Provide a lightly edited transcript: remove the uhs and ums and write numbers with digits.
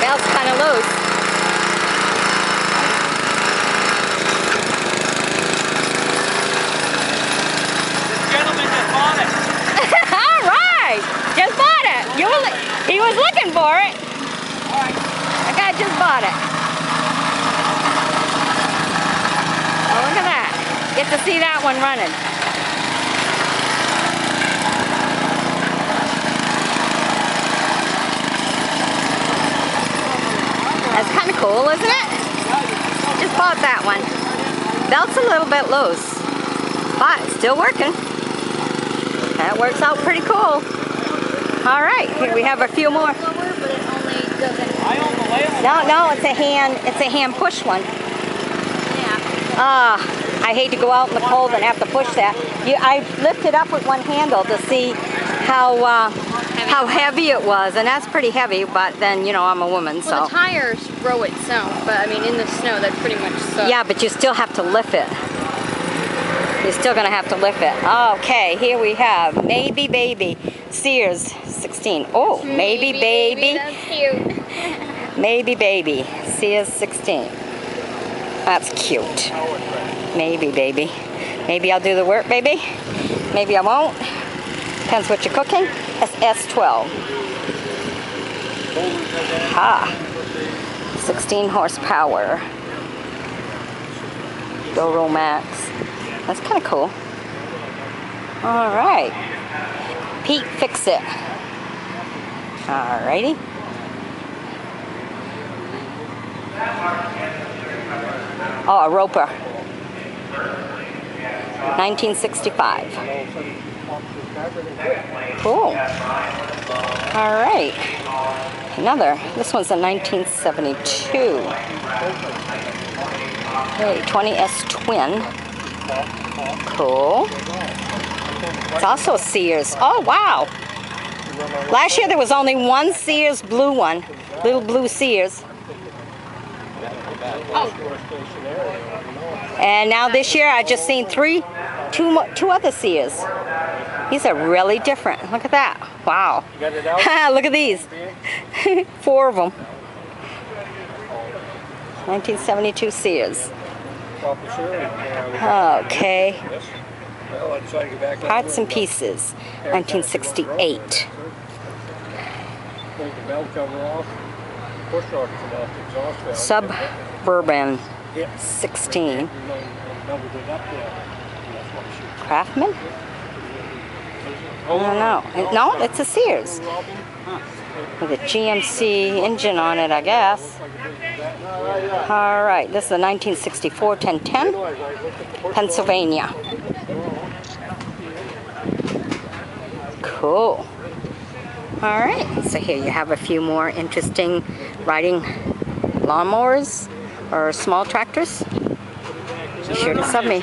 Belt's kind of loose. This gentleman just bought it. All right, just bought it. He was looking for it. All right. The guy just bought it. Oh, look at that. Get to see that one running. That's kind of cool, isn't it? Just bought that one. Belt's a little bit loose, but it's still working. That works out pretty cool. All right, here we have a few more. No, it's a hand push one. I hate to go out in the cold and have to push that. I lifted up with one handle to see how heavy it was, and that's pretty heavy, but then, you know, I'm a woman, so. Well, the tires row itself, but I mean, in the snow, that pretty much sucks. Yeah, but you still have to lift it. You're still gonna have to lift it. Okay, here we have Maybe Baby, Sears 16. Oh, Maybe Baby. That's cute. Maybe Baby, Sears 16. That's cute. Maybe Baby. Maybe I'll do the work, baby. Maybe I won't. Depends what you're cooking. SS12. Ah, 16 horsepower. Doro Max. That's kind of cool. All right. Pete Fix It. All righty. Oh, a Roper. 1965. Cool. All right. Another. This one's a 1972. Hey, 20S Twin. Cool. It's also Sears. Oh, wow. Last year there was only one Sears blue one. Little blue Sears. Oh. And now this year I just seen two other Sears. These are really different. Look at that. Wow. Look at these. 4 of them. 1972 Sears. Okay. Parts and Pieces. 1968. Suburban 16. Craftsman? I don't know. No, it's a Sears. With a GMC engine on it, I guess. All right, this is a 1964 1010, Pennsylvania. Cool. All right, so here you have a few more interesting riding lawnmowers or small tractors. Be sure to sub me.